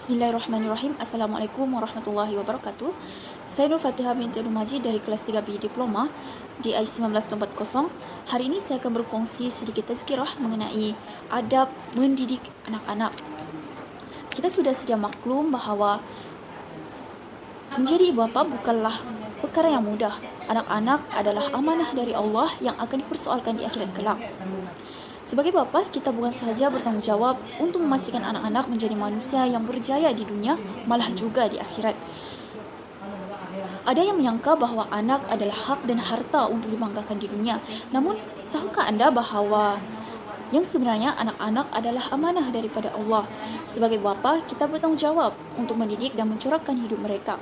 Bismillahirrahmanirrahim. Assalamualaikum warahmatullahi wabarakatuh. Saya Nur Fatihah binti Abdul Majid dari kelas 3B Diploma di IC 1940. Hari ini saya akan berkongsi sedikit tazkirah mengenai adab mendidik anak-anak. Kita sudah sedia maklum bahawa menjadi ibu bapa bukanlah perkara yang mudah. Anak-anak adalah amanah dari Allah yang akan dipersoalkan di akhirat kelak. Sebagai bapa, kita bukan sahaja bertanggungjawab untuk memastikan anak-anak menjadi manusia yang berjaya di dunia, malah juga di akhirat. Ada yang menyangka bahawa anak adalah hak dan harta untuk dibanggakan di dunia. Namun, tahukah anda bahawa yang sebenarnya anak-anak adalah amanah daripada Allah? Sebagai bapa, kita bertanggungjawab untuk mendidik dan mencurahkan hidup mereka.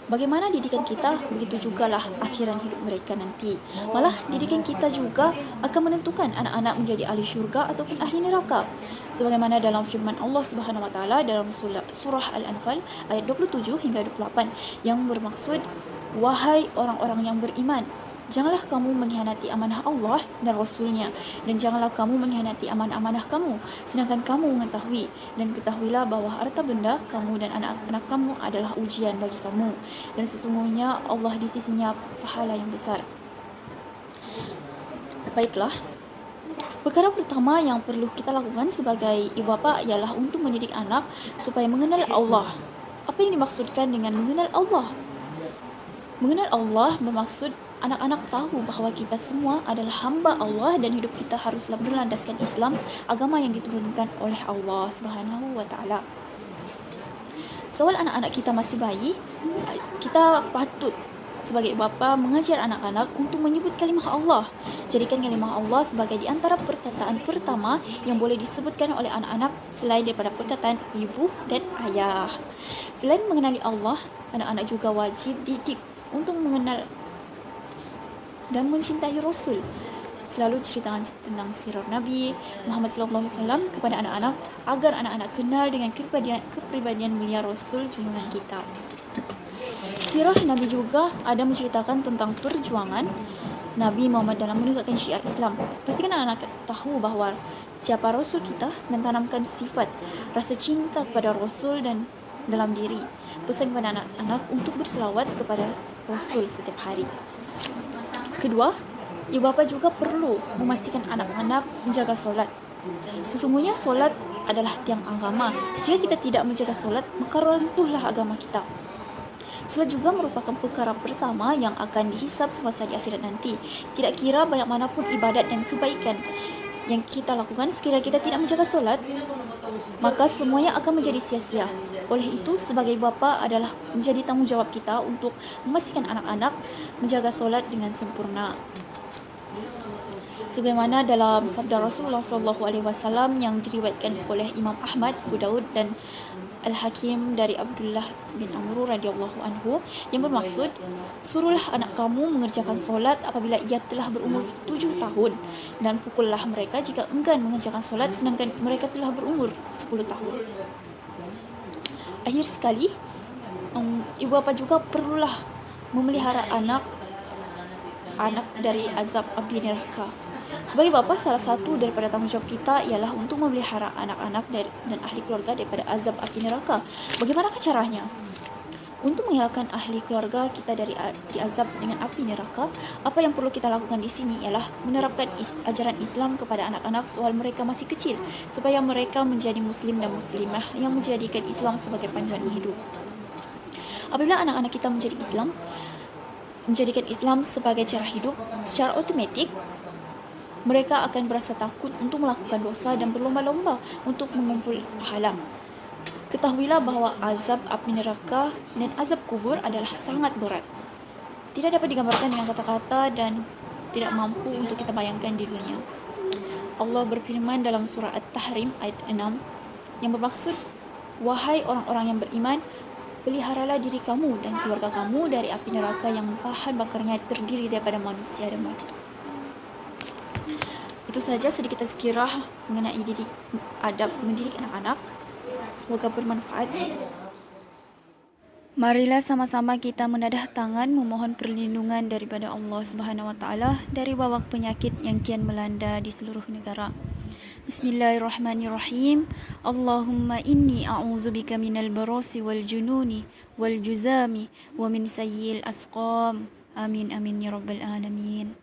Bagaimana didikan kita, begitu jugalah akhiran hidup mereka nanti. Malah, didikan kita juga akan menentukan anak-anak menjadi ahli syurga ataupun ahli neraka. Sebagaimana dalam firman Allah Subhanahu Wa Taala dalam surah Al-Anfal ayat 27 hingga 28 yang bermaksud, wahai orang-orang yang beriman, janganlah kamu mengkhianati amanah Allah dan Rasulnya, dan janganlah kamu mengkhianati amanah-amanah kamu, sedangkan kamu mengetahui, dan ketahuilah bahawa harta benda kamu dan anak-anak kamu adalah ujian bagi kamu, dan sesungguhnya Allah di sisinya pahala yang besar. Baiklah, perkara pertama yang perlu kita lakukan sebagai ibu bapa ialah untuk mendidik anak supaya mengenal Allah. Apa yang dimaksudkan dengan mengenal Allah? Mengenal Allah bermaksud anak-anak tahu bahawa kita semua adalah hamba Allah dan hidup kita haruslah berlandaskan Islam, agama yang diturunkan oleh Allah Subhanahu Wa Taala. Sewaktu anak-anak kita masih bayi, kita patut sebagai bapa mengajar anak-anak untuk menyebut kalimah Allah. Jadikan kalimah Allah sebagai di antara perkataan pertama yang boleh disebutkan oleh anak-anak selain daripada perkataan ibu dan ayah. Selain mengenali Allah, anak-anak juga wajib didik untuk mengenal dan mencintai Rasul. Selalu ceritakan tentang sirah Nabi Muhammad SAW kepada anak-anak agar anak-anak kenal dengan kepribadian mulia Rasul junjungan kita. Sirah Nabi juga ada menceritakan tentang perjuangan Nabi Muhammad dalam menegakkan syiar Islam. Pastikan anak-anak tahu bahawa siapa Rasul kita dan tanamkan sifat rasa cinta kepada Rasul dan dalam diri. Pesan kepada anak-anak untuk berselawat kepada Rasul setiap hari. Kedua, ibu bapa juga perlu memastikan anak-anak menjaga solat. Sesungguhnya solat adalah tiang agama. Jika kita tidak menjaga solat, maka runtuhlah agama kita. Solat juga merupakan perkara pertama yang akan dihisab semasa di akhirat nanti. Tidak kira banyak manapun ibadat dan kebaikan yang kita lakukan, sekiranya kita tidak menjaga solat, maka semuanya akan menjadi sia-sia. Oleh itu, sebagai bapa adalah menjadi tanggungjawab kita untuk memastikan anak-anak menjaga solat dengan sempurna. Sebagaimana dalam sabda Rasulullah SAW yang diriwayatkan oleh Imam Ahmad, Abu Daud dan Al-Hakim dari Abdullah bin Amr radhiyallahu anhu yang bermaksud, suruhlah anak kamu mengerjakan solat apabila ia telah berumur 7 tahun dan pukullah mereka jika enggan mengerjakan solat sedangkan mereka telah berumur 10 tahun. Akhir sekali, ibu bapa juga perlulah memelihara anak dari azab api neraka. Sebagai bapa, salah satu daripada tanggungjawab kita ialah untuk memelihara anak-anak dan ahli keluarga daripada azab api neraka. Bagaimanakah caranya? Untuk mengelakkan ahli keluarga kita dari diazab dengan api neraka, apa yang perlu kita lakukan di sini ialah menerapkan ajaran Islam kepada anak-anak soal mereka masih kecil, supaya mereka menjadi muslim dan muslimah yang menjadikan Islam sebagai panduan hidup. Apabila anak-anak kita menjadikan Islam sebagai cara hidup, secara otomatik mereka akan berasa takut untuk melakukan dosa dan berlomba-lomba untuk mengumpul pahala. Ketahuilah bahawa azab api neraka dan azab kubur adalah sangat berat. Tidak dapat digambarkan dengan kata-kata dan tidak mampu untuk kita bayangkan di dunia. Allah berfirman dalam surah At-Tahrim ayat 6 yang bermaksud, wahai orang-orang yang beriman, peliharalah diri kamu dan keluarga kamu dari api neraka yang bahan bakarnya terdiri daripada manusia dan batu. Itu saja sedikit tazkirah mengenai adab mendidik anak-anak. Semoga bermanfaat. Marilah sama-sama kita menadah tangan memohon perlindungan daripada Allah Subhanahu Wa Taala dari wabak penyakit yang kian melanda di seluruh negara. Bismillahirrahmanirrahim. Allahumma inni a'udzubika minal barasi wal jununi wal juzami wa min sayyi'il asqam. Amin amin ya rabbal alamin.